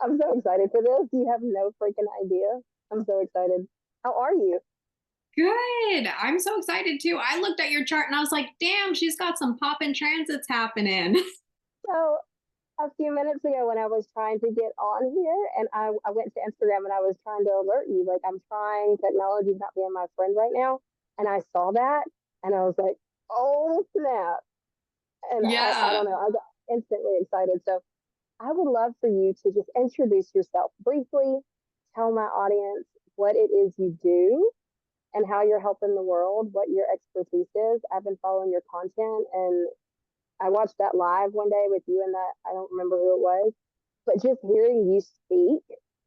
I'm so excited for this. You have no freaking idea. I'm so excited. How are you? Good. I'm so excited too. I looked at your chart and I was like, damn, she's got some poppin' transits happening. So, a few minutes ago, when I was trying to get on here, and I went to Instagram and I was trying to alert you, like, I'm trying, technology's not being my friend right now. And I saw that and I was like, oh, snap. And I Yeah. don't know, I got instantly excited. So, I would love for you to just introduce yourself briefly, tell my audience what it is you do and how you're helping the world, what your expertise is. I've been following your content and I watched that live one day with you and that I don't remember who it was, but just hearing you speak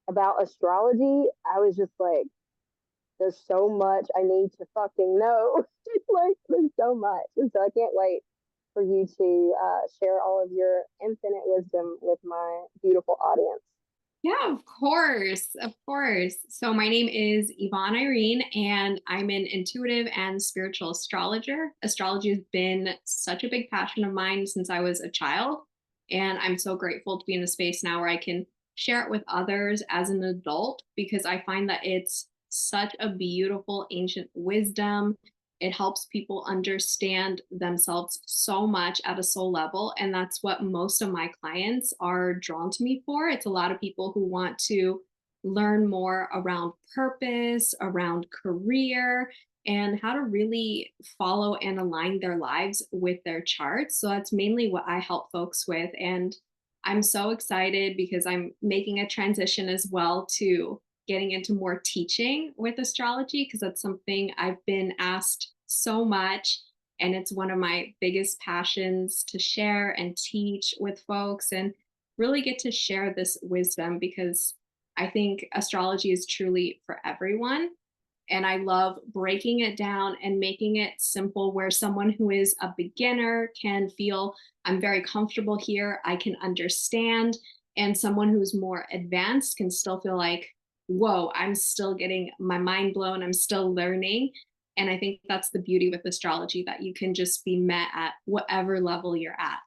about astrology, I was just like, there's so much I need to fucking know. Like, there's so much. And so I can't wait for you to share all of your infinite wisdom with my beautiful audience. Yeah, of course. Of course. So my name is Yvonne Irene and I'm an intuitive and spiritual astrologer. Astrology has been such a big passion of mine since I was a child. And I'm so grateful to be in a space now where I can share it with others as an adult because I find that it's such a beautiful ancient wisdom. It helps people understand themselves so much at a soul level. And that's what most of my clients are drawn to me for. It's a lot of people who want to learn more around purpose, around career, and how to really follow and align their lives with their charts. So that's mainly what I help folks with. And I'm so excited because I'm making a transition as well to getting into more teaching with astrology because that's something I've been asked so much. And it's one of my biggest passions to share and teach with folks and really get to share this wisdom because I think astrology is truly for everyone. And I love breaking it down and making it simple where someone who is a beginner can feel I'm very comfortable here, I can understand, and someone who's more advanced can still feel like, whoa, I'm still getting my mind blown, I'm still learning. And I think that's the beauty with astrology that you can just be met at whatever level you're at.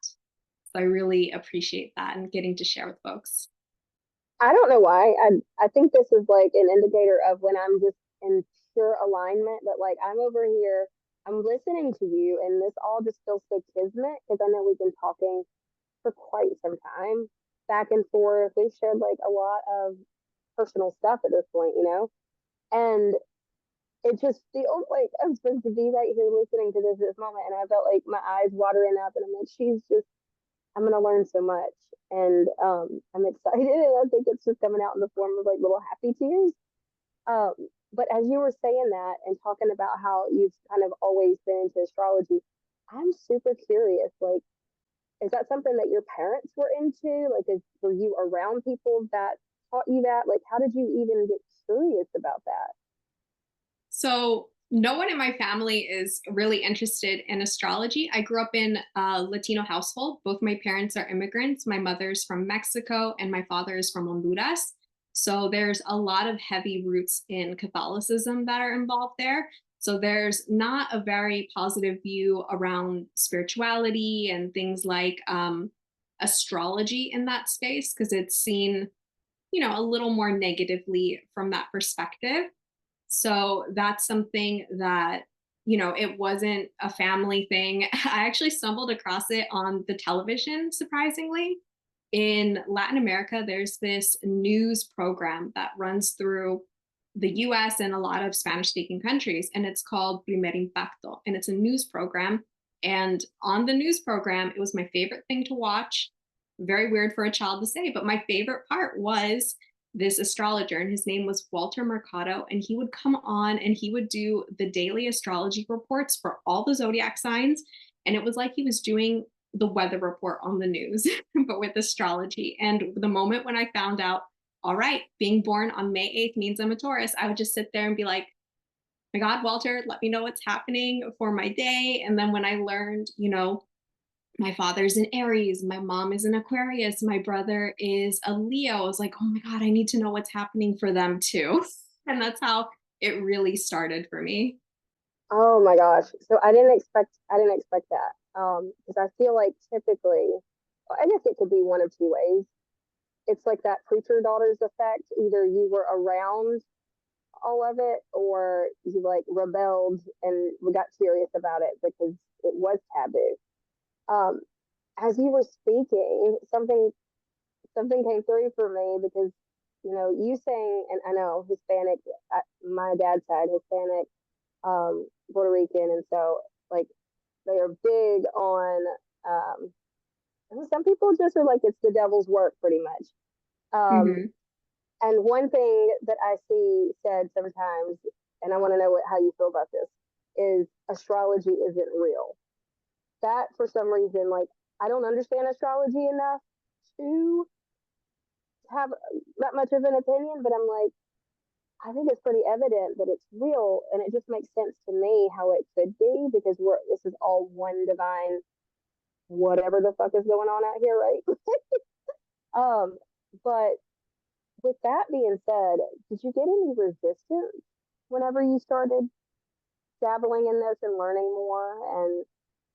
So I really appreciate that and getting to share with folks. I don't know why. I think this is like an indicator of when I'm just in pure alignment. But like I'm over here, I'm listening to you, and this all just feels so kismet because I know we've been talking for quite some time, back and forth. We've shared like a lot of personal stuff at this point, and it just feels like I'm supposed to be right here listening to this moment, and I felt like my eyes watering up, and I'm like, I'm gonna learn so much, and I'm excited, and I think it's just coming out in the form of like little happy tears. Um, but as you were saying that and talking about how you've kind of always been into astrology, I'm super curious. Like, is that something that your parents were into? Like, were you around people that taught you that? Like, how did you even get curious about that? So no one in my family is really interested in astrology. I grew up in a Latino household. Both my parents are immigrants. My mother's from Mexico and my father is from Honduras. So there's a lot of heavy roots in Catholicism that are involved there. So there's not a very positive view around spirituality and things like astrology in that space because it's seen, a little more negatively from that perspective. So that's something that, it wasn't a family thing. I actually stumbled across it on the television, surprisingly. In Latin America, there's this news program that runs through the US and a lot of Spanish speaking countries, and it's called Primer Impacto. And it's a news program. And on the news program, it was my favorite thing to watch. Very weird for a child to say, but my favorite part was this astrologer, and his name was Walter Mercado. And he would come on and he would do the daily astrology reports for all the zodiac signs. And it was like he was doing the weather report on the news, but with astrology. And the moment when I found out, all right, being born on May 8th means I'm a Taurus, I would just sit there and be like, my God, Walter, let me know what's happening for my day. And then when I learned, my father's in Aries, my mom is an Aquarius, my brother is a Leo. I was like, oh my God, I need to know what's happening for them too. And that's how it really started for me. Oh my gosh. So I didn't expect that. Because I feel like typically, well, I guess it could be one of two ways. it's like that preacher daughters effect. Either you were around all of it or you like rebelled and got curious about it because it was taboo. Um, as you were speaking, something came through for me because you saying, and I know Hispanic, my dad's side Hispanic, Puerto Rican, and so like they are big on. Some people just are like it's the devil's work, pretty much. Um, Mm-hmm. and one thing that I see said sometimes, and I want to know how you feel about this, is astrology isn't real. That for some reason, like I don't understand astrology enough to have that much of an opinion, but I'm like, I think it's pretty evident that it's real, and it just makes sense to me how it could be because this is all one divine whatever the fuck is going on out here, right? um, but with that being said, did you get any resistance whenever you started dabbling in this and learning more? And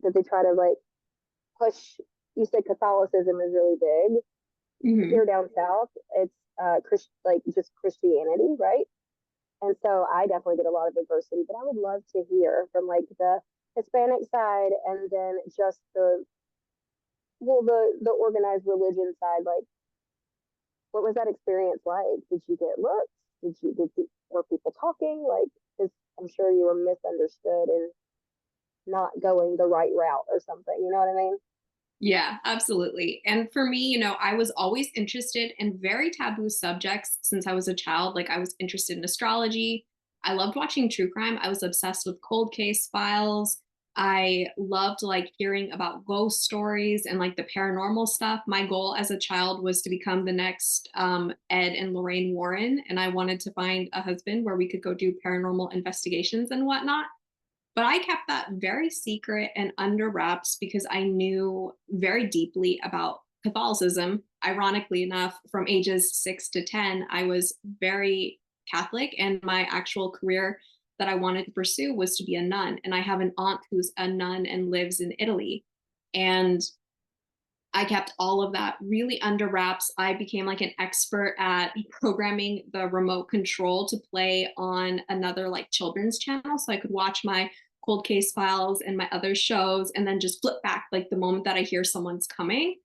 did they try to like push? You said Catholicism is really big Mm-hmm. here down south. It's like just Christianity, right? And so I definitely get a lot of adversity, but I would love to hear from like the Hispanic side and then just the organized religion side. Like, what was that experience like? Did you get looks? Were people talking? Like, because I'm sure you were misunderstood and not going the right route or something. You know what I mean? Yeah, absolutely. And for me, I was always interested in very taboo subjects since I was a child. Like, I was interested in astrology. I loved watching true crime. I was obsessed with cold case files. I loved like hearing about ghost stories and like the paranormal stuff. My goal as a child was to become the next Ed and Lorraine Warren. And I wanted to find a husband where we could go do paranormal investigations and whatnot. But I kept that very secret and under wraps because I knew very deeply about Catholicism. Ironically enough, from ages 6 to 10, I was very Catholic, and my actual career that I wanted to pursue was to be a nun. And I have an aunt who's a nun and lives in Italy. And I kept all of that really under wraps. I became like an expert at programming the remote control to play on another like children's channel so I could watch my cold case files and my other shows and then just flip back like the moment that I hear someone's coming.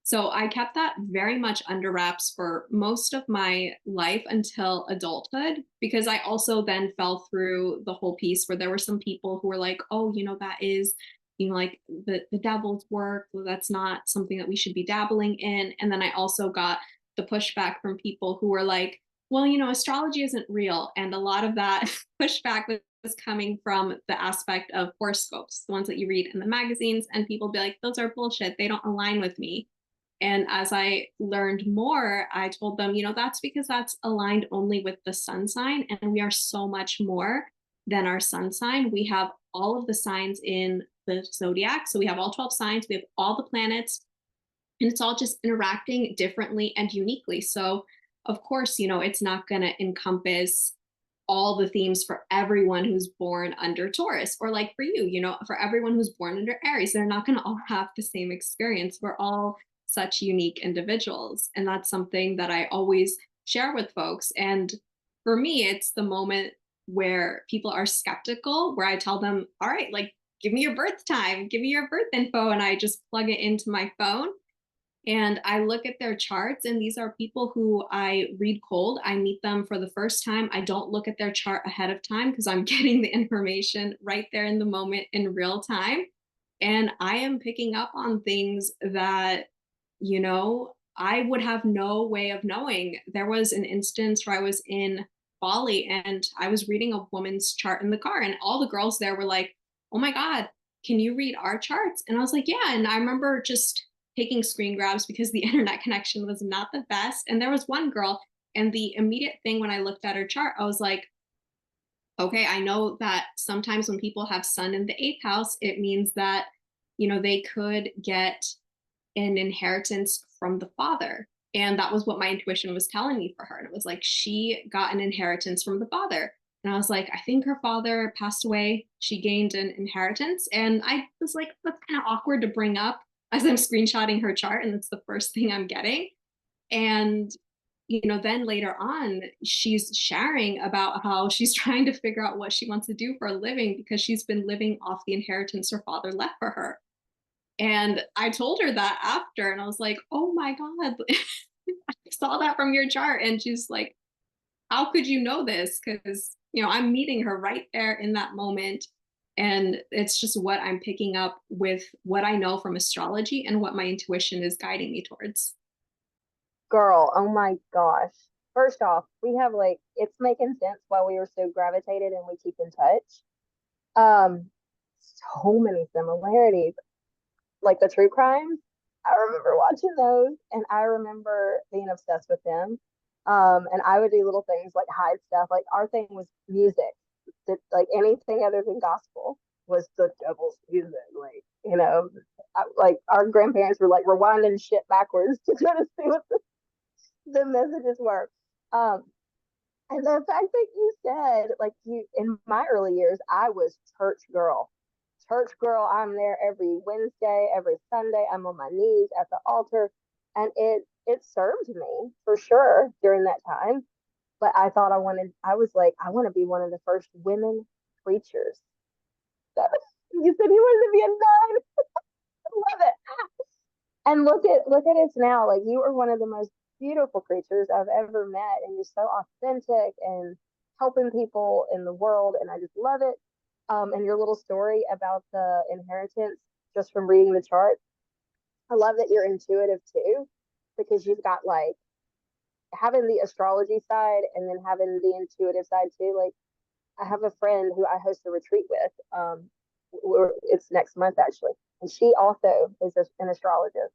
So I kept that very much under wraps for most of my life until adulthood, because I also then fell through the whole piece where there were some people who were like, oh, that is, like the devil's work. Well, that's not something that we should be dabbling in. And then I also got the pushback from people who were like, well, astrology isn't real. And a lot of that pushback was coming from the aspect of horoscopes, the ones that you read in the magazines, and people be like, those are bullshit. They don't align with me. And as I learned more, I told them, that's because that's aligned only with the sun sign. And we are so much more than our sun sign. We have all of the signs in the zodiac. So we have all 12 signs, we have all the planets, and it's all just interacting differently and uniquely. So, of course, it's not going to encompass all the themes for everyone who's born under Taurus, or like for you, for everyone who's born under Aries. They're not going to all have the same experience. We're all such unique individuals. And that's something that I always share with folks. And for me, it's the moment where people are skeptical, where I tell them, all right, like, give me your birth time, give me your birth info. And I just plug it into my phone and I look at their charts, and these are people who I read cold. I meet them for the first time. I don't look at their chart ahead of time because I'm getting the information right there in the moment in real time. And I am picking up on things that, I would have no way of knowing. There was an instance where I was in Bali and I was reading a woman's chart in the car, and all the girls there were like, oh my God, can you read our charts? And I was like, yeah. And I remember just taking screen grabs because the internet connection was not the best. And there was one girl, and the immediate thing when I looked at her chart, I was like, okay, I know that sometimes when people have sun in the eighth house, it means that, they could get an inheritance from the father. And that was what my intuition was telling me for her. And it was like, she got an inheritance from the father. And I was like, I think her father passed away. She gained an inheritance. And I was like, that's kind of awkward to bring up as I'm screenshotting her chart. And it's the first thing I'm getting. And then later on, she's sharing about how she's trying to figure out what she wants to do for a living because she's been living off the inheritance her father left for her. And I told her that after, and I was like, oh my God, I saw that from your chart. And she's like, how could you know this? Because, I'm meeting her right there in that moment. And it's just what I'm picking up with what I know from astrology and what my intuition is guiding me towards. Girl, oh my gosh. First off, we have like it's making sense why we were so gravitated and we keep in touch. Um, so many similarities. Like the true crimes, I remember watching those and I remember being obsessed with them. And I would do little things like hide stuff. Like our thing was music. Like anything other than gospel was the devil's music. Like, like our grandparents were like rewinding shit backwards to try to see what the messages were. Um, and the fact that you said, like, you in my early years, I was church girl. Church girl, I'm there every Wednesday, every Sunday. I'm on my knees at the altar. And it served me for sure during that time. But I was like, I want to be one of the first women preachers. So, you said you wanted to be a nun. I love it. And look at us now. Like you are one of the most beautiful creatures I've ever met, and you're so authentic and helping people in the world, and I just love it. And your little story about the inheritance, just from reading the chart, I love that you're intuitive too, because you've got like having the astrology side and then having the intuitive side too. Like I have a friend who I host a retreat with. It's next month actually, and she also is an astrologist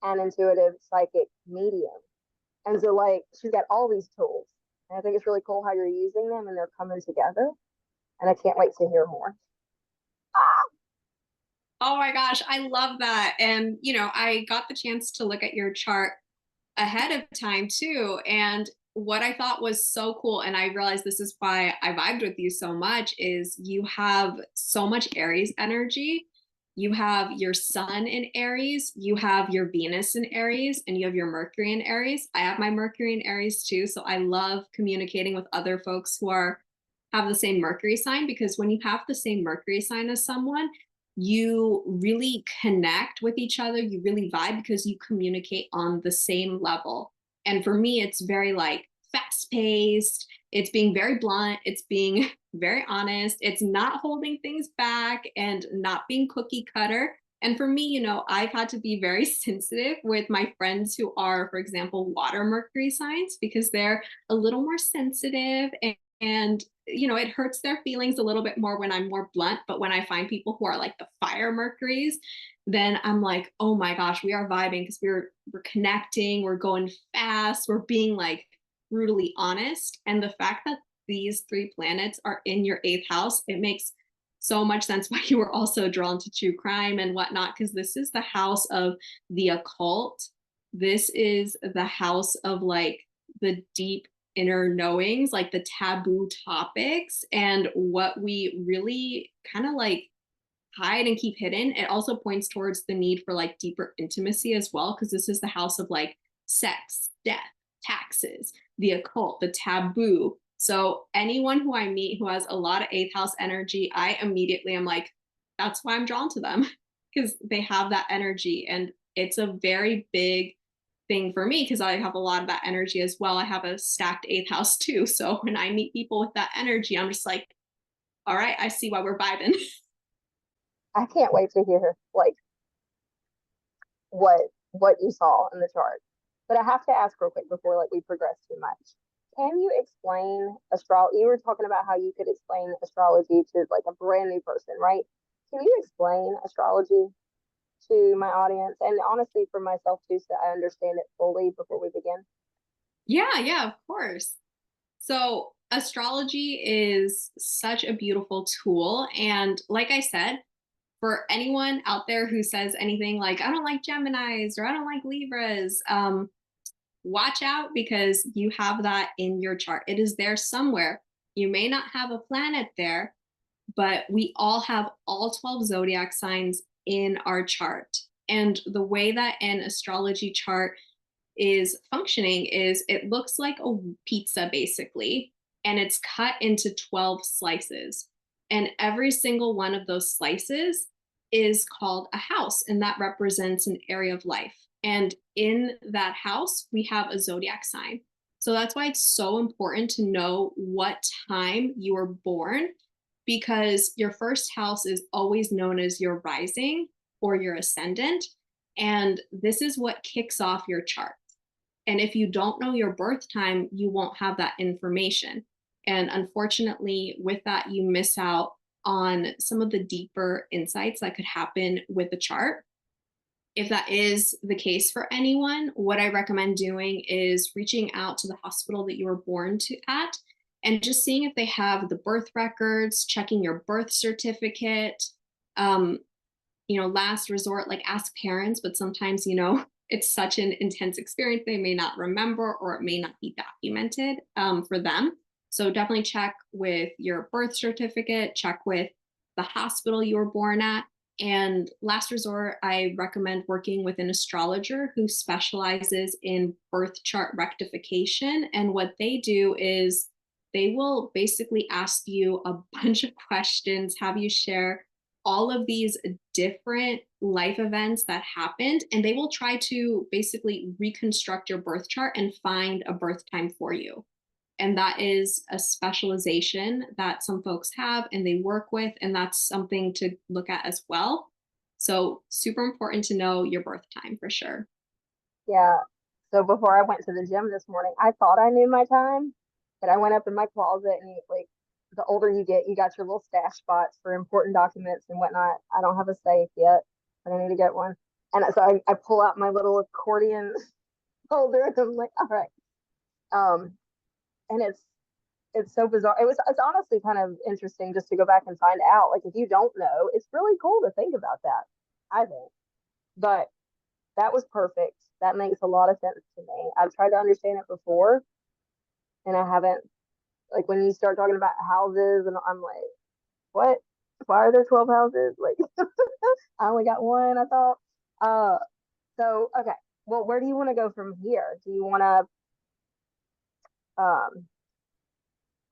and intuitive psychic medium. And so like she's got all these tools. And I think it's really cool how you're using them and they're coming together. And I can't wait to hear more. Oh my gosh, I love that. And, I got the chance to look at your chart ahead of time too. And what I thought was so cool, and I realized this is why I vibed with you so much, is you have so much Aries energy. You have your sun in Aries, you have your Venus in Aries, and you have your Mercury in Aries. I have my Mercury in Aries too. So I love communicating with other folks who have the same Mercury sign, because when you have the same Mercury sign as someone, you really connect with each other, you really vibe because you communicate on the same level. And for me, it's very like fast paced, it's being very blunt, it's being very honest, it's not holding things back and not being cookie cutter. And for me, I've had to be very sensitive with my friends who are, for example, water Mercury signs, because they're a little more sensitive, and it hurts their feelings a little bit more when I'm more blunt. But when I find people who are like the fire Mercuries, then I'm like, oh my gosh, we are vibing because we're connecting, we're going fast, we're being like brutally honest. And the fact that these three planets are in your eighth house, it makes so much sense why you were also drawn to true crime and whatnot, because this is the house of the occult. This is the house of like the deep inner knowings, like the taboo topics and what we really kind of like hide and keep hidden. It also points towards the need for like deeper intimacy as well, because this is the house of like sex, death, taxes, the occult, the taboo. So anyone who I meet who has a lot of eighth house energy, I immediately am like, that's why I'm drawn to them, because they have that energy. And it's a very big thing for me because I have a lot of that energy as well. I have a stacked eighth house too. So when I meet people with that energy, I'm just like, all right, I see why we're vibing. I can't wait to hear like what what you saw in the chart. But I have to ask real quick before like we progress too much. Can you explain astrology? You were talking about how you could explain astrology to like a brand new person, right? Can you explain astrology to my audience and honestly for myself too, so I understand it fully before we begin? Yeah, of course. So astrology is such a beautiful tool. And like I said, for anyone out there who says anything like, I don't like Geminis or I don't like Libras, watch out, because you have that in your chart. It is there somewhere. You may not have a planet there, but we all have all 12 zodiac signs in our chart. And the way that an astrology chart is functioning is it looks like a pizza basically, and it's cut into 12 slices. And every single one of those slices is called a house, and that represents an area of life. And in that house, we have a zodiac sign. So that's why it's so important to know what time you were born, because your first house is always known as your rising or your ascendant. And this is what kicks off your chart. And if you don't know your birth time, you won't have that information. And unfortunately, with that, you miss out on some of the deeper insights that could happen with the chart. If that is the case for anyone, what I recommend doing is reaching out to the hospital that you were born to at and just seeing if they have the birth records, checking your birth certificate. Um, last resort, like ask parents, but sometimes, it's such an intense experience, they may not remember or it may not be documented for them. So definitely check with your birth certificate, check with the hospital you were born at. And last resort, I recommend working with an astrologer who specializes in birth chart rectification. And what they do is they will basically ask you a bunch of questions, have you share all of these different life events that happened, and they will try to basically reconstruct your birth chart and find a birth time for you. And that is a specialization that some folks have and they work with, and that's something to look at as well. So super important to know your birth time for sure. Yeah. So before I went to the gym this morning, I thought I knew my time, but I went up in my closet and like the older you get, you got your little stash spots for important documents and whatnot. I don't have a safe yet, but I need to get one. And so I pull out my little accordion holder and I'm like, all right. Um, and it's so bizarre. It's honestly kind of interesting just to go back and find out. Like if you don't know, it's really cool to think about that, I think. But that was perfect. That makes a lot of sense to me. I've tried to understand it before and I haven't. Like when you start talking about houses and I'm like, what? Why are there 12 houses? Like I only got one, I thought. Uh so okay. Well, where do you want to go from here? Do you want to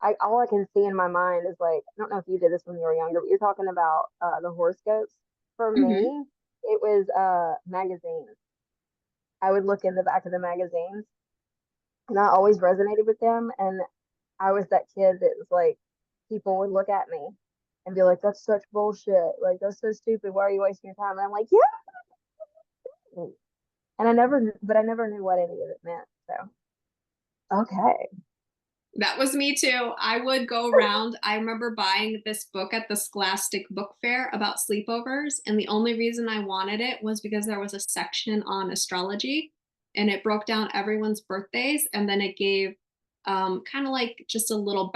I all I can see in my mind is like I don't know if you did this when you were younger, but you're talking about the horoscopes. For Mm-hmm. me, it was magazines. I would look in the back of the magazines and I always resonated with them. And I was that kid that was like, people would look at me and be like, that's such bullshit. Like, that's so stupid. Why are you wasting your time? And I'm like, yeah. And I never knew what any of it meant. So, okay. That was me too. I would go around. I remember buying this book at the Scholastic Book Fair about sleepovers. And the only reason I wanted it was because there was a section on astrology and it broke down everyone's birthdays. And then it gave kind of like just a little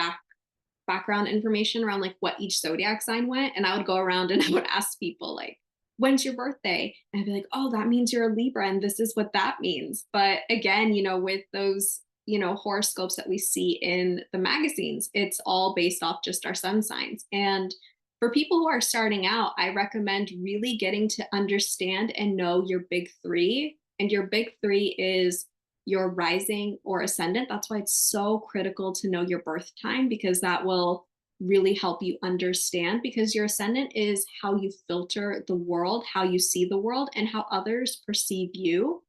background information around like what each zodiac sign went. And I would go around and I would ask people like, when's your birthday? And I'd be like, oh, that means you're a Libra and this is what that means. But again, with those horoscopes that we see in the magazines, it's all based off just our sun signs. And for people who are starting out, I recommend really getting to understand and know your big three. And your big three is your rising or ascendant. That's why it's so critical to know your birth time, because that will really help you understand, because your ascendant is how you filter the world, how you see the world, and how others perceive you.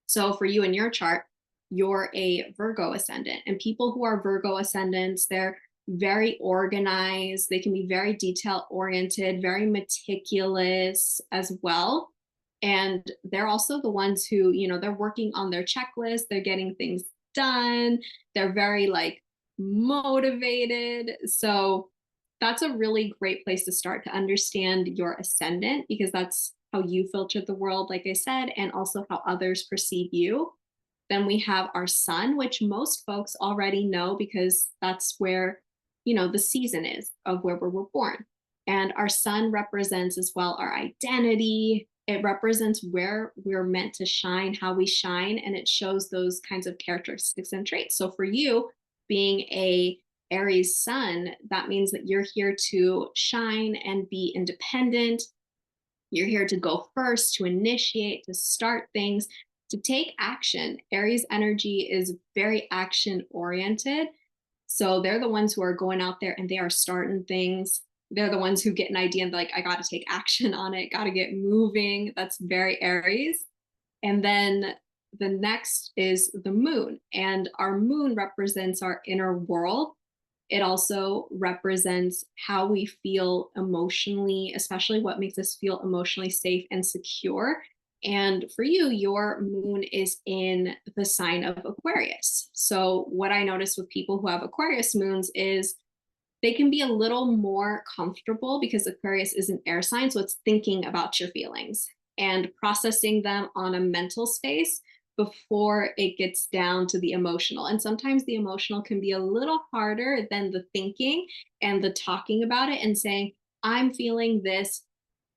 So for you in your chart, you're a Virgo ascendant, and people who are Virgo ascendants, they're very organized, they can be very detail oriented, very meticulous as well. And they're also the ones who, they're working on their checklist, they're getting things done, they're very like motivated. So that's a really great place to start to understand your ascendant, because that's how you filter the world, like I said, and also how others perceive you. Then we have our sun, which most folks already know because that's where, the season is of where we were born. And our sun represents as well our identity. It represents where we're meant to shine, how we shine, and it shows those kinds of characteristics and traits. So for you, being a Aries sun, that means that you're here to shine and be independent. You're here to go first, to initiate, to start things, to take action. Aries energy is very action oriented. So they're the ones who are going out there and they are starting things. They're the ones who get an idea and like, I got to take action on it, got to get moving. That's very Aries. And then the next is the moon. And our moon represents our inner world. It also represents how we feel emotionally, especially what makes us feel emotionally safe and secure. And for you, your moon is in the sign of Aquarius. So, what I notice with people who have Aquarius moons is they can be a little more comfortable because Aquarius is an air sign. So, it's thinking about your feelings and processing them on a mental space before it gets down to the emotional. And sometimes the emotional can be a little harder than the thinking and the talking about it and saying, I'm feeling this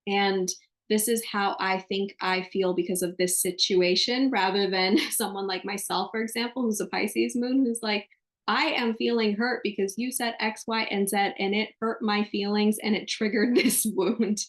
and this is how I think I feel because of this situation, rather than someone like myself, for example, who's a Pisces moon, who's like, I am feeling hurt because you said X, Y, and Z, and it hurt my feelings and it triggered this wound.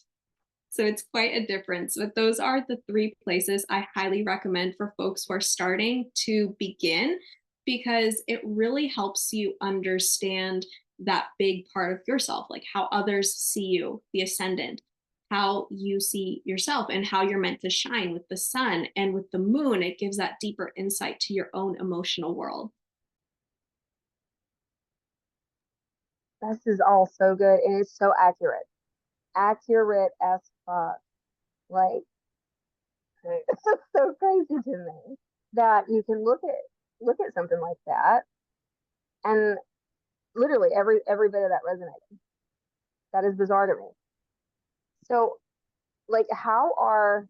So it's quite a difference. But those are the three places I highly recommend for folks who are starting to begin, because it really helps you understand that big part of yourself, like how others see you, the ascendant, how you see yourself, and how you're meant to shine with the sun and with the moon. It gives that deeper insight to your own emotional world. This is all so good and it's so accurate. Accurate as fuck. Like it's just so crazy to me that you can look at something like that and literally every bit of that resonated. That is bizarre to me. So like how are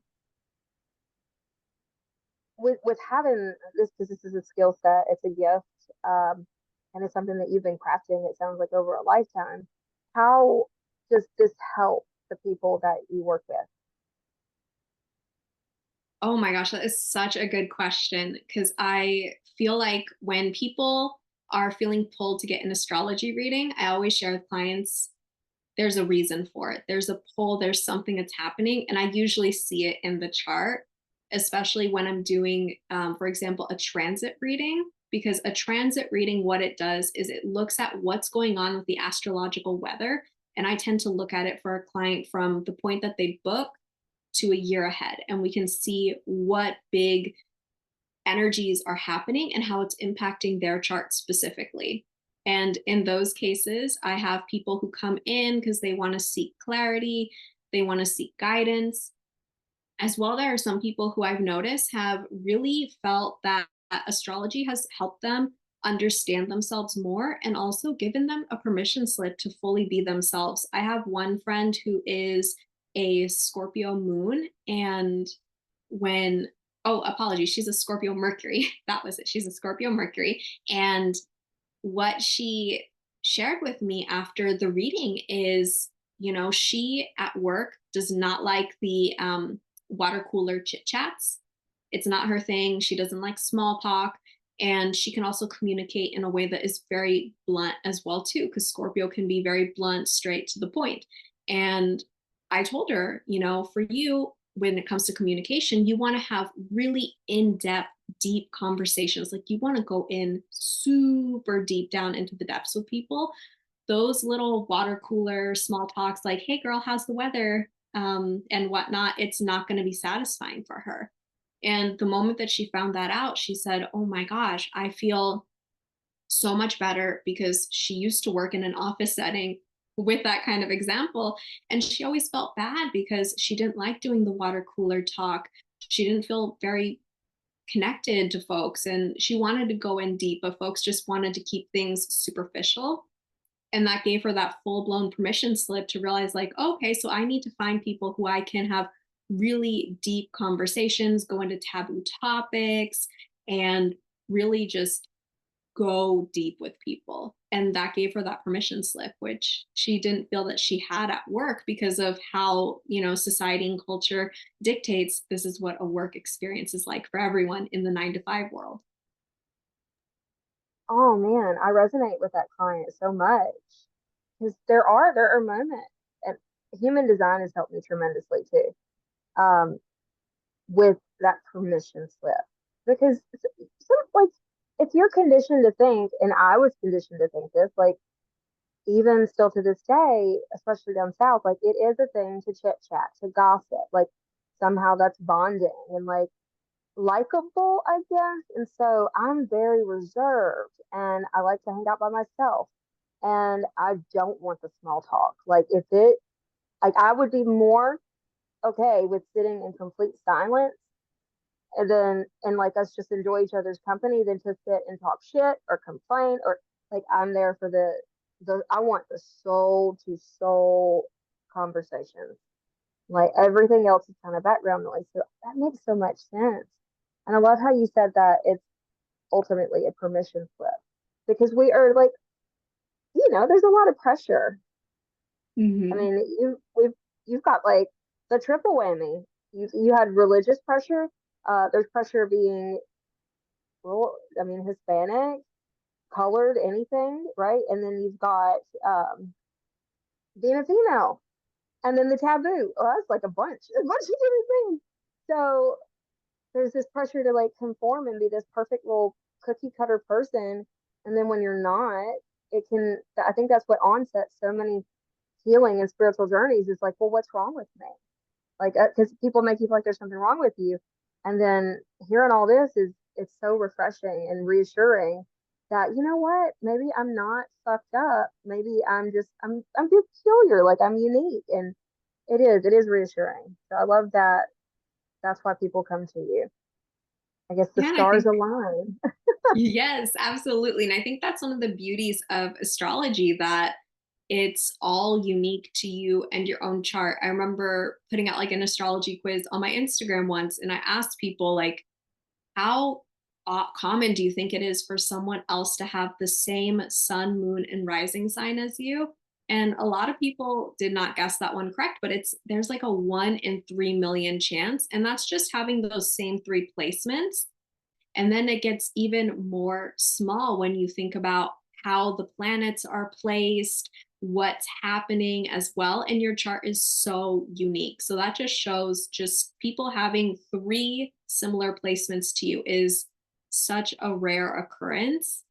with having this, because this is a skill set, it's a gift, and it's something that you've been crafting, it sounds like, over a lifetime. How does this help the people that you work with? Oh my gosh, that is such a good question, because I feel like when people are feeling pulled to get an astrology reading, I always share with clients there's a reason for it. There's a pull, there's something that's happening. And I usually see it in the chart, especially when I'm doing, for example, a transit reading. Because a transit reading, what it does is it looks at what's going on with the astrological weather. And I tend to look at it for a client from the point that they book to a year ahead. And we can see what big energies are happening and how it's impacting their chart specifically. And in those cases, I have people who come in because they want to seek clarity, they want to seek guidance. As well, there are some people who I've noticed have really felt that astrology has helped them understand themselves more and also given them a permission slip to fully be themselves. I have one friend who is a Scorpio moon, and when oh, apologies, she's a Scorpio Mercury. That was it. She's a Scorpio Mercury. And what she shared with me after the reading is, she at work does not like the water cooler chit chats. It's not her thing. She doesn't like small talk. And she can also communicate in a way that is very blunt as well, too, because Scorpio can be very blunt, straight to the point. And I told her, for you, when it comes to communication, you want to have really in-depth, deep conversations. Like you want to go in super deep down into the depths with people. Those little water cooler small talks, like, hey girl, how's the weather? And whatnot, it's not going to be satisfying for her. And the moment that she found that out, she said, oh my gosh, I feel so much better, because she used to work in an office setting with that kind of example. And she always felt bad because she didn't like doing the water cooler talk. She didn't feel very connected to folks and she wanted to go in deep, but folks just wanted to keep things superficial. And that gave her that full blown permission slip to realize, like, okay, so I need to find people who I can have really deep conversations, go into taboo topics, and really just go deep with people. And that gave her that permission slip, which she didn't feel that she had at work because of how, society and culture dictates this is what a work experience is like for everyone in the 9 to 5 world. Oh man, I resonate with that client so much because there are moments, and human design has helped me tremendously too. Um, with that permission slip. Because like, if you're conditioned to think, and I was conditioned to think this, like, even still to this day, especially down south, like, it is a thing to chit chat, to gossip. Like, somehow that's bonding and like likable, I guess. And so I'm very reserved and I like to hang out by myself. And I don't want the small talk. Like, if it, like, I would be more okay with sitting in complete silence and then, and like, us just enjoy each other's company than to sit and talk shit or complain, or like, I'm there for the, I want the soul to soul conversations. Like, everything else is kind of background noise. So that makes so much sense. And I love how you said that it's ultimately a permission slip, because we are like, there's a lot of pressure. I Mm-hmm. mean, you've got like the triple whammy. You had religious pressure. There's pressure being, well, I mean, Hispanic, colored, anything, right? And then you've got being a female, and then the taboo. Oh, that's like a bunch of different things. So there's this pressure to like conform and be this perfect little cookie cutter person, and then when you're not, it can. I think that's what onsets so many healing and spiritual journeys. Is like, well, what's wrong with me? Like, because people make you feel like there's something wrong with you, and then hearing all this is, it's so refreshing and reassuring that, you know what, maybe I'm not fucked up, maybe I'm peculiar, like, I'm unique. And it is reassuring. So I love that. That's why people come to you. I guess the Yeah, and I stars think align. yes, absolutely. And I think that's one of the beauties of astrology, that it's all unique to you and your own chart. I remember putting out like an astrology quiz on my Instagram once, and I asked people, like, how common do you think it is for someone else to have the same sun, moon, and rising sign as you? And a lot of people did not guess that one correct, but there's like a 1 in 3 million chance. And that's just having those same three placements. And then it gets even more small when you think about how the planets are placed, what's happening as well. And your chart is so unique. So that just shows, just people having three similar placements to you is such a rare occurrence.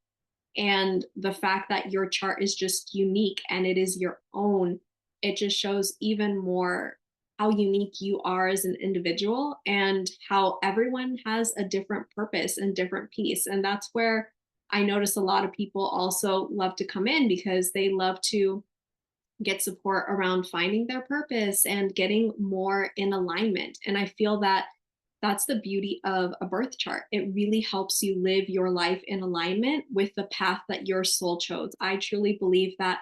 And the fact that your chart is just unique and it is your own, it just shows even more how unique you are as an individual and how everyone has a different purpose and different piece. And that's where I notice a lot of people also love to come in, because they love to get support around finding their purpose and getting more in alignment. And I feel that that's the beauty of a birth chart. It really helps you live your life in alignment with the path that your soul chose. I truly believe that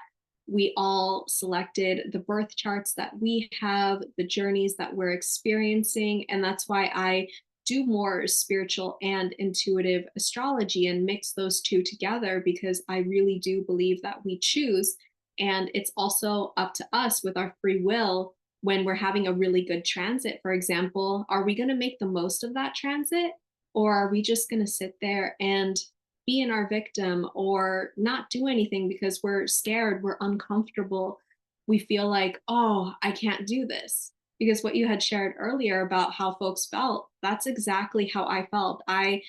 we all selected the birth charts that we have, the journeys that we're experiencing. And that's why I do more spiritual and intuitive astrology and mix those two together, because I really do believe that we choose. And it's also up to us with our free will. When we're having a really good transit, for example, are we going to make the most of that transit? Or are we just going to sit there and be in our victim or not do anything because we're scared, we're uncomfortable, we feel like, oh, I can't do this? Because what you had shared earlier about how folks felt, that's exactly how I felt. I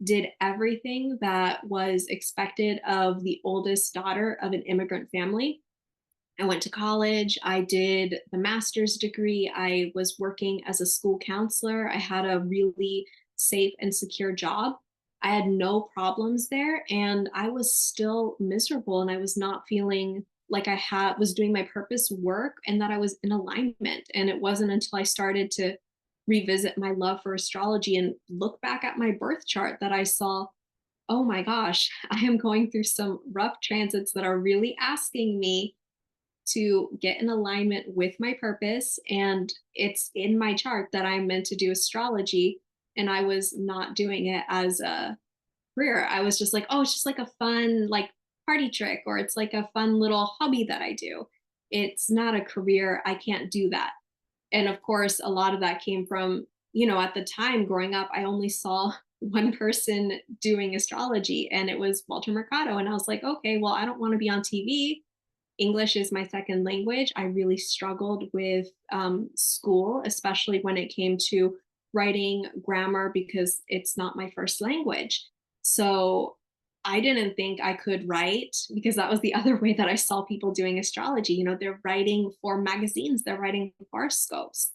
did everything that was expected of the oldest daughter of an immigrant family. I went to college. I did the master's degree. I was working as a school counselor. I had a really safe and secure job. I had no problems there, and I was still miserable, and I was not feeling like I had was doing my purpose work and that I was in alignment. And it wasn't until I started to revisit my love for astrology and look back at my birth chart that I saw, oh my gosh, I am going through some rough transits that are really asking me to get in alignment with my purpose. And it's in my chart that I'm meant to do astrology. And I was not doing it as a career. I was just like, oh, it's just like a fun, like, party trick, or it's like a fun little hobby that I do. It's not a career. I can't do that. And of course, a lot of that came from, at the time growing up, I only saw one person doing astrology, and it was Walter Mercado. And I was like, okay, well, I don't want to be on TV. English is my second language. I really struggled with school, especially when it came to writing grammar because it's not my first language. So I didn't think I could write because that was the other way that I saw people doing astrology. You know, they're writing for magazines, they're writing horoscopes.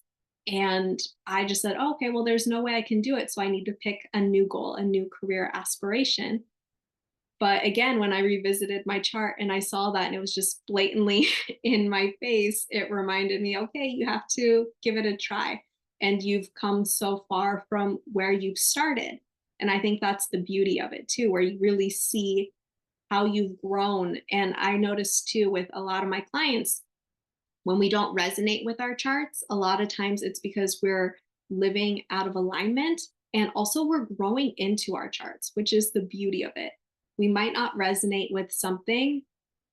And I just said, oh, okay, well, there's no way I can do it. So I need to pick a new goal, a new career aspiration. But again, when I revisited my chart and I saw that and it was just blatantly in my face, it reminded me, okay, you have to give it a try. And you've come so far from where you've started. And I think that's the beauty of it too, where you really see how you've grown. And I noticed too with a lot of my clients, when we don't resonate with our charts, a lot of times it's because we're living out of alignment. And also, we're growing into our charts, which is the beauty of it. We might not resonate with something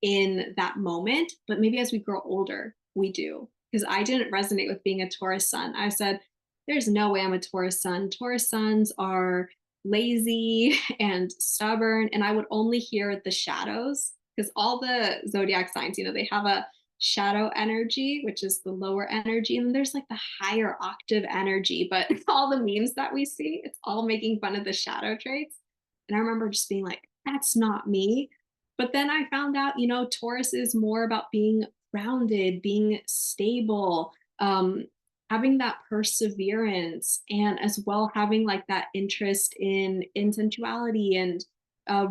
in that moment, but maybe as we grow older, we do. Because I didn't resonate with being a Taurus sun. I said, there's no way I'm a Taurus sun. Taurus suns are lazy and stubborn. And I would only hear the shadows because all the zodiac signs, you know, they have a shadow energy, which is the lower energy. And then there's like the higher octave energy, but all the memes that we see, it's all making fun of the shadow traits. And I remember just being like, that's not me. But then I found out, you know, Taurus is more about being grounded, being stable, having that perseverance, and as well having like that interest in sensuality and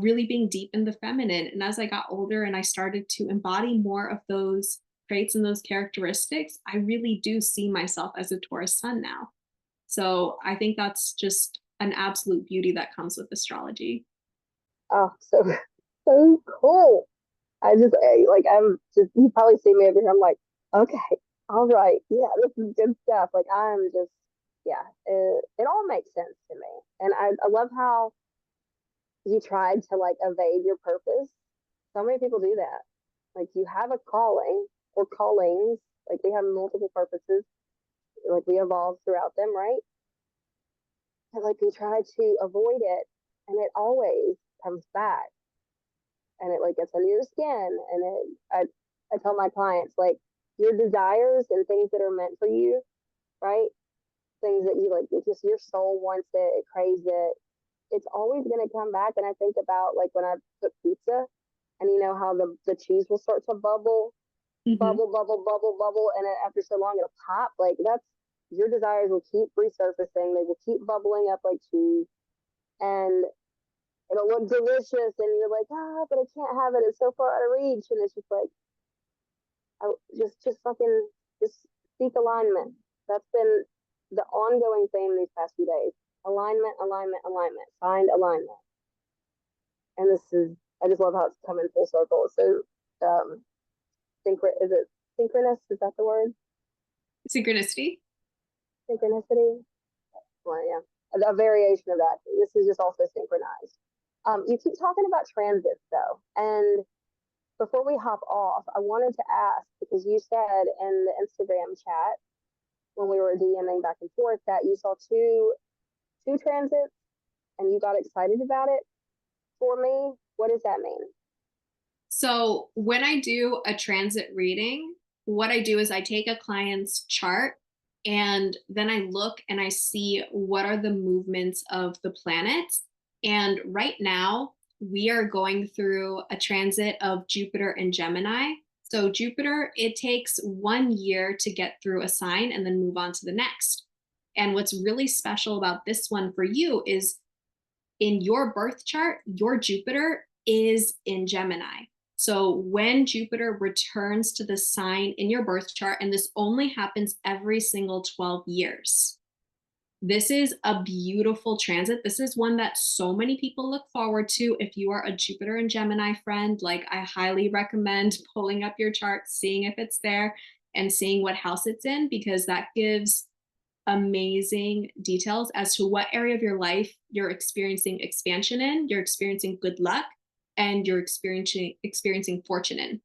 really being deep in the feminine. And as I got older and I started to embody more of those traits and those characteristics, I really do see myself as a Taurus sun now. So I think that's just an absolute beauty that comes with astrology. Oh, so so cool. Like I'm just you probably see me over here. I'm like, okay, all right, yeah, this is good stuff. Like I'm just yeah, it all makes sense to me. And I love how you tried to like evade your purpose. So many people do that. Like you have a calling or callings, like we have multiple purposes, like we evolve throughout them, right? And like we try to avoid it and it always comes back and it like gets under your skin. And I tell my clients like your desires and things that are meant for you, right? Things that you like, it's just your soul wants it, it craves it. It's always going to come back. And I think about like when I cook pizza and you know how the cheese will start to bubble, Mm-hmm. bubble. And then after so long, it'll pop. Like that's your desires will keep resurfacing. They will keep bubbling up like cheese. And it'll look delicious. And you're like, ah, but I can't have it. It's so far out of reach. And it's just like, just fucking just seek alignment. That's been the ongoing theme these past few days. Alignment, alignment, alignment. Find alignment. And this is I just love how it's coming full circle. So is it synchronous? Is that the word? Synchronicity. Synchronicity? Well, yeah. A variation of that. This is just also synchronized. You keep talking about transits though. And before we hop off, I wanted to ask because you said in the Instagram chat when we were DMing back and forth that you saw two transits and you got excited about it. For me, what does that mean? So when I do a transit reading, what I do is I take a client's chart and then I look and I see what are the movements of the planets. And right now, we are going through a transit of Jupiter and Gemini. So, Jupiter, it takes 1 year to get through a sign and then move on to the next. And what's really special about this one for you is in your birth chart, your Jupiter is in Gemini. So when Jupiter returns to the sign in your birth chart, and this only happens every single 12 years, this is a beautiful transit. This is one that so many people look forward to. If you are a Jupiter and Gemini friend, like I highly recommend pulling up your chart, seeing if it's there, and seeing what house it's in, because that gives amazing details as to what area of your life you're experiencing expansion in, you're experiencing good luck, and you're experiencing fortune in.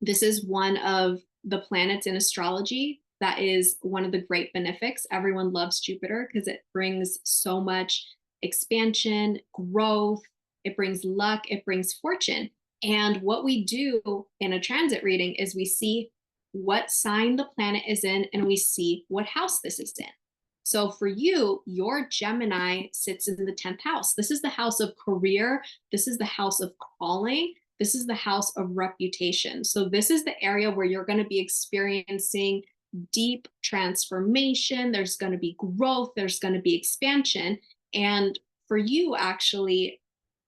This is one of the planets in astrology that is one of the great benefics. Everyone loves Jupiter because it brings so much expansion, growth, it brings luck, it brings fortune. And what we do in a transit reading is we see what sign the planet is in and we see what house this is in. So for you, your Gemini sits in the 10th house. This is the house of career. This is the house of calling. This is the house of reputation. So this is the area where you're going to be experiencing deep transformation. There's going to be growth. There's going to be expansion. And for you, actually,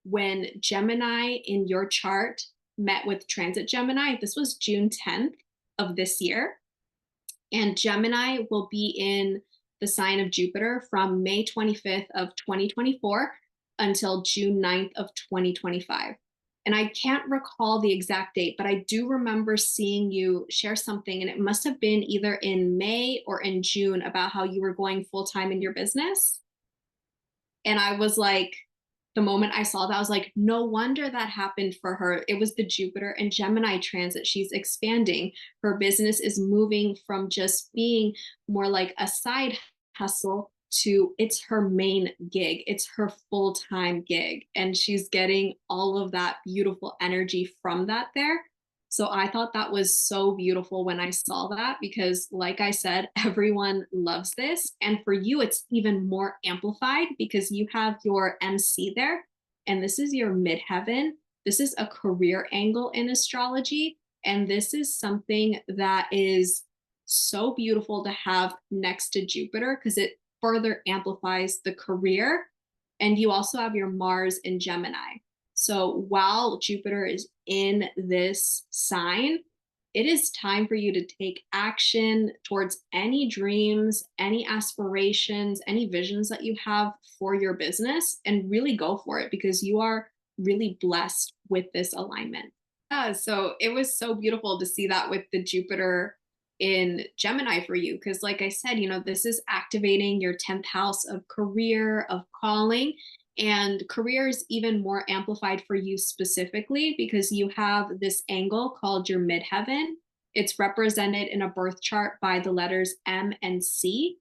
when Gemini in your chart met with transit Gemini, this was June 10th of this year. And Gemini will be in the sign of Jupiter from May 25th of 2024 until June 9th of 2025. And I can't recall the exact date, but I do remember seeing you share something, and it must have been either in May or in June about how you were going full time in your business. And I was like, the moment I saw that, I was like, no wonder that happened for her. It was the Jupiter and Gemini transit. She's expanding. Her business is moving from just being more like a side hustle to it's her main gig. It's her full-time gig. And she's getting all of that beautiful energy from that there. So I thought that was so beautiful when I saw that because, like I said, everyone loves this. And for you, it's even more amplified because you have your MC there, and this is your midheaven. This is a career angle in astrology. And this is something that is so beautiful to have next to Jupiter because it further amplifies the career. And you also have your Mars in Gemini. So while Jupiter is in this sign, it is time for you to take action towards any dreams, any aspirations, any visions that you have for your business, and really go for it because you are really blessed with this alignment. Yeah, so it was so beautiful to see that with the Jupiter in Gemini for you. Because, like I said, this is activating your 10th house of career, of calling. And career is even more amplified for you specifically because you have this angle called your midheaven. It's represented in a birth chart by the letters M and C.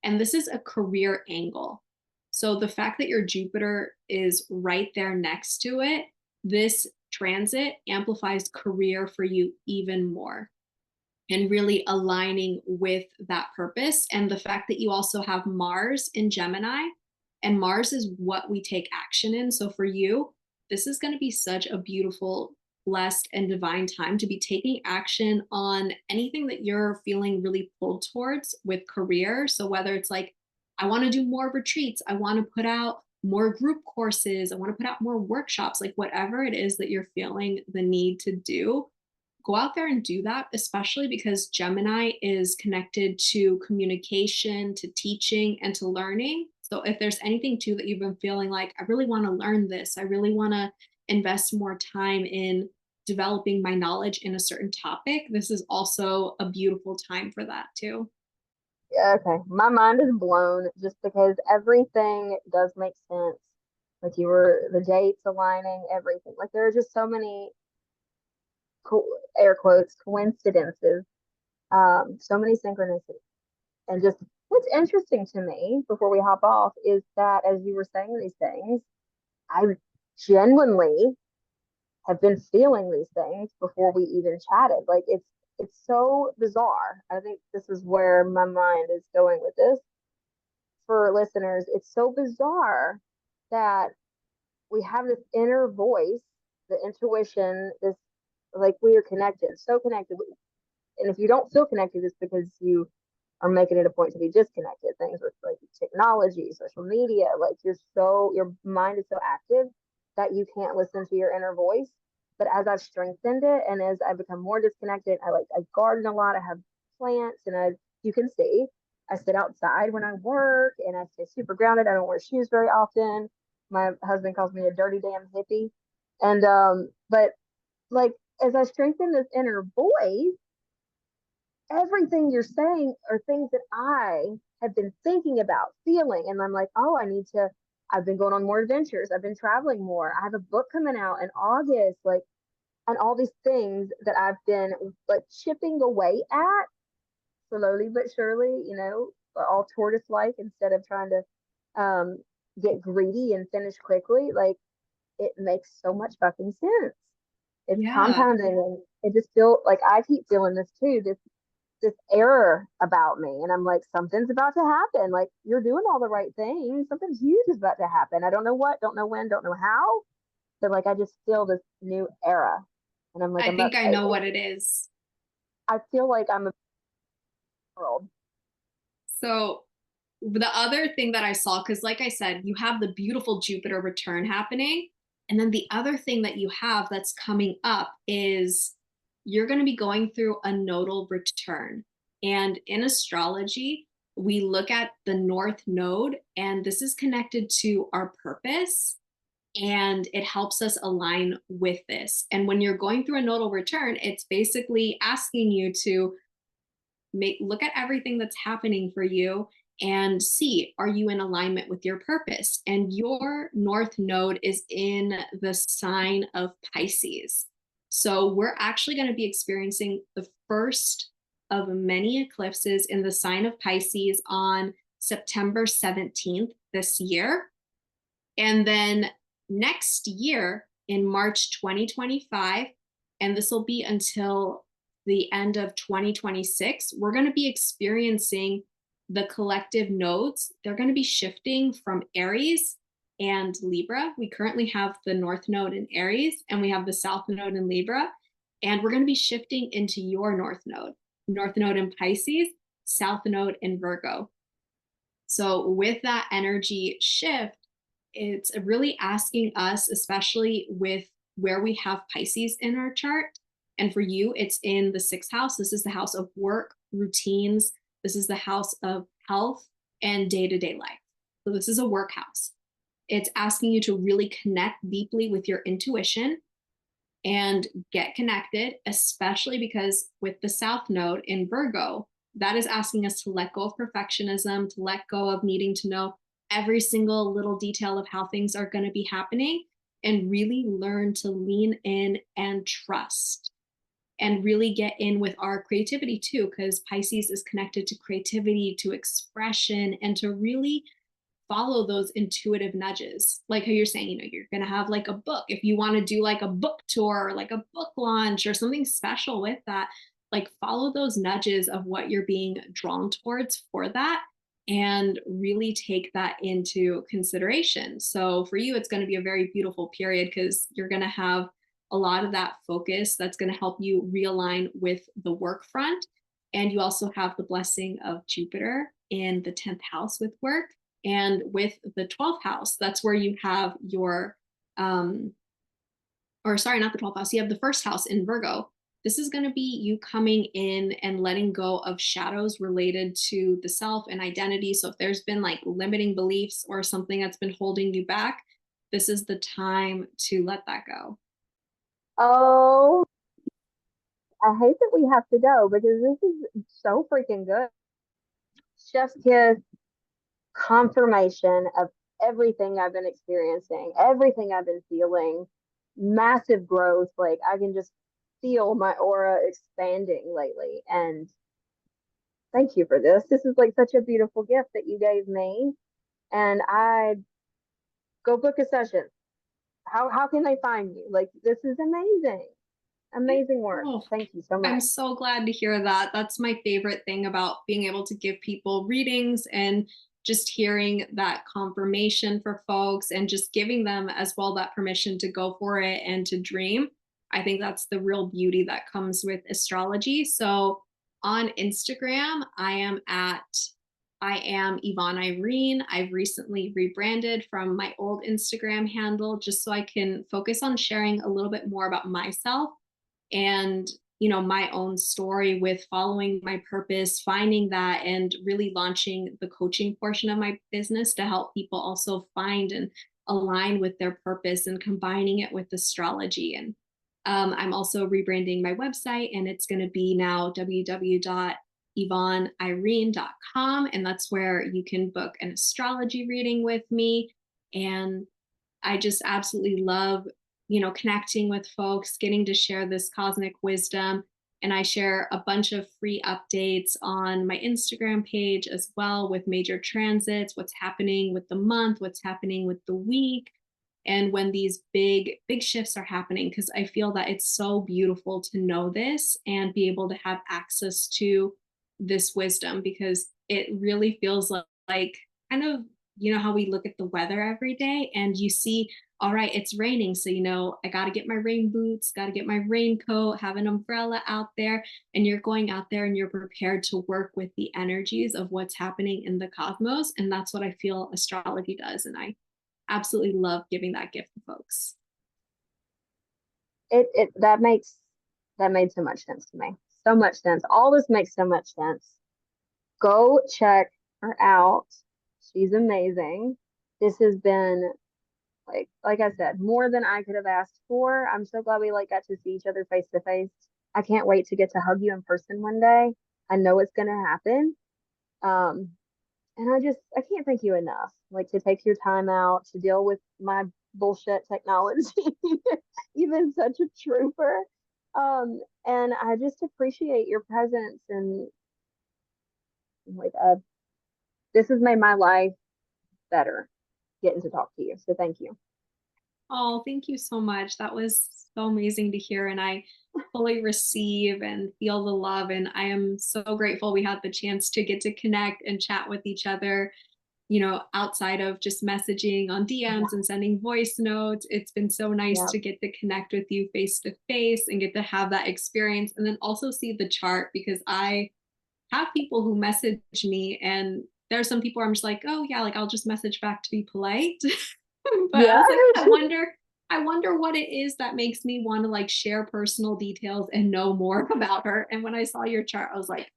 And this is a career angle. So the fact that your Jupiter is right there next to it, this transit amplifies career for you even more and really aligning with that purpose. And the fact that you also have Mars in Gemini, and Mars is what we take action in. So for you, this is going to be such a beautiful, blessed, and divine time to be taking action on anything that you're feeling really pulled towards with career. So whether it's like, I want to do more retreats, I want to put out more group courses, I want to put out more workshops, like whatever it is that you're feeling the need to do, go out there and do that, especially because Gemini is connected to communication, to teaching, and to learning. So if there's anything too that you've been feeling like, I really want to learn this, I really want to invest more time in developing my knowledge in a certain topic, this is also a beautiful time for that too. Yeah, okay. My mind is blown just because everything does make sense. Like you were the dates aligning, everything. Like there are just so many air quotes coincidences, so many synchronicities. And just what's interesting to me before we hop off is that as you were saying these things, I genuinely have been feeling these things before we even chatted. Like it's so bizarre. I think this is where my mind is going with this for listeners. It's so bizarre that we have this inner voice, the intuition, this like we are connected, so connected. And if you don't feel connected, it's because you are making it a point to be disconnected. Things with like technology, social media, like your mind is so active that you can't listen to your inner voice. But as I've strengthened it and as I become more disconnected, I garden a lot. I have plants, and you can see I sit outside when I work, and I stay super grounded. I don't wear shoes very often. My husband calls me a dirty damn hippie, and but like as I strengthen this inner voice, everything you're saying are things that I have been thinking about, feeling. And I'm like, oh, I've been going on more adventures. I've been traveling more. I have a book coming out in August, like, and all these things that I've been like chipping away at slowly but surely, all tortoise like instead of trying to get greedy and finish quickly. Like, it makes so much fucking sense. It's Yeah. compounding, and it just feel like I keep feeling this too. This this error about me. And I'm like, something's about to happen. Like, you're doing all the right things. Something huge is about to happen. I don't know what, don't know when, don't know how. But like, I just feel this new era. And I'm like, I I'm about, think I know what it is. I feel like I'm a world. So the other thing that I saw, because like I said, you have the beautiful Jupiter return happening. And then the other thing that you have that's coming up is you're going to be going through a nodal return. And in astrology, we look at the North Node, and this is connected to our purpose. And it helps us align with this. And when you're going through a nodal return, it's basically asking you to look at everything that's happening for you and see, are you in alignment with your purpose? And your north node is in the sign of Pisces. So we're actually going to be experiencing the first of many eclipses in the sign of Pisces on September 17th this year. And then next year in March 2025, and this will be until the end of 2026, we're going to be experiencing the collective nodes. They're going to be shifting from Aries and Libra. We currently have the North Node in Aries and we have the South Node in Libra. And we're going to be shifting into your North Node in Pisces, South Node in Virgo. So with that energy shift, it's really asking us, especially with where we have Pisces in our chart. And for you, it's in the sixth house. This is the house of work, routines. This is the house of health and day-to-day life. So this is a work house. It's asking you to really connect deeply with your intuition and get connected, especially because with the South Node in Virgo, that is asking us to let go of perfectionism, to let go of needing to know every single little detail of how things are going to be happening, and really learn to lean in and trust and really get in with our creativity too, because Pisces is connected to creativity, to expression, and to really follow those intuitive nudges. Like how you're saying, you're going to have like a book. If you want to do like a book tour, or like a book launch or something special with that, like follow those nudges of what you're being drawn towards for that and really take that into consideration. So for you, it's going to be a very beautiful period because you're going to have a lot of that focus that's going to help you realign with the work front. And you also have the blessing of Jupiter in the 10th house with work. And with the 12th house, that's where you have your, or sorry, not the 12th house, you have the first house in Virgo. This is going to be you coming in and letting go of shadows related to the self and identity. So if there's been like limiting beliefs or something that's been holding you back, this is the time to let that go. Oh, I hate that we have to go because this is so freaking good. Chef's kiss, confirmation of everything I've been experiencing, everything I've been feeling, massive growth. Like I can just feel my aura expanding lately. And thank you for this. This is like such a beautiful gift that you gave me. And I go book a session. How can they find you? Like this is amazing. Amazing work. Oh, Thank you so I'm much. so glad to hear that. That's my favorite thing about being able to give people readings and just hearing that confirmation for folks and just giving them as well that permission to go for it and to dream. I think that's the real beauty that comes with astrology. So on Instagram, I am Yvonne Irene. I've recently rebranded from my old Instagram handle just so I can focus on sharing a little bit more about myself and my own story with following my purpose, finding that, and really launching the coaching portion of my business to help people also find and align with their purpose and combining it with astrology. And I'm also rebranding my website, and it's going to be now www.yvonneirene.com, and that's where you can book an astrology reading with me. And I just absolutely love connecting with folks, getting to share this cosmic wisdom. And I share a bunch of free updates on my Instagram page as well with major transits, what's happening with the month, what's happening with the week, and when these big, big shifts are happening, because I feel that it's so beautiful to know this and be able to have access to this wisdom because it really feels like kind of, you know, how we look at the weather every day and you see, all right, it's raining. So, you know, I got to get my rain boots, got to get my raincoat, have an umbrella out there. And you're going out there and you're prepared to work with the energies of what's happening in the cosmos. And that's what I feel astrology does. And I absolutely love giving that gift to folks. It that made so much sense to me. So much sense. All this makes so much sense. Go check her out. She's amazing. This has been like I said, more than I could have asked for. I'm so glad we like got to see each other face to face. I can't wait to get to hug you in person one day. I know it's gonna happen. Um, and I can't thank you enough. Like to take your time out to deal with my bullshit technology. You've been such a trooper. And I just appreciate your presence and like this has made my life better getting to talk to you. So thank you. Oh, thank you so much. That was so amazing to hear. And I fully receive and feel the love. And I am so grateful we had the chance to get to connect and chat with each other, you know, outside of just messaging on DMs and sending voice notes. It's been so nice Yeah. to get to connect with you face to face and get to have that experience and then also see the chart because I have people who message me and there are some people I'm just like, oh yeah, like I'll just message back to be polite. But I Yeah. was like, I wonder what it is that makes me want to like share personal details and know more about her. And when I saw your chart, I was like,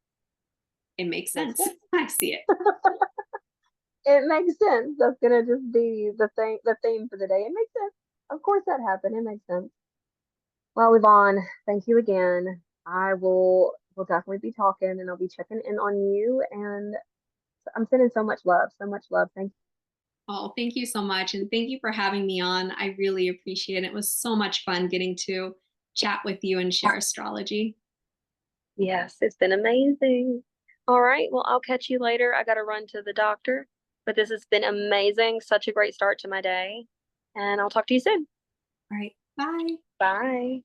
it makes Makes sense. sense. I see it. It makes sense. That's gonna just be the theme for the day. It makes sense. Of course that happened. It makes sense. Well, Yvonne, thank you again. Will definitely be talking and I'll be checking in on you and I'm sending so much love, so much love. Thank Oh, thank you so much. And thank you for having me on. I really appreciate it. It was so much fun getting to chat with you and you. share astrology. Yes, it's been amazing. All right, well, I'll catch you later. I gotta run to the doctor, but this has been amazing. Such a great start to my day. And I'll talk to you soon. All right. Bye. Bye.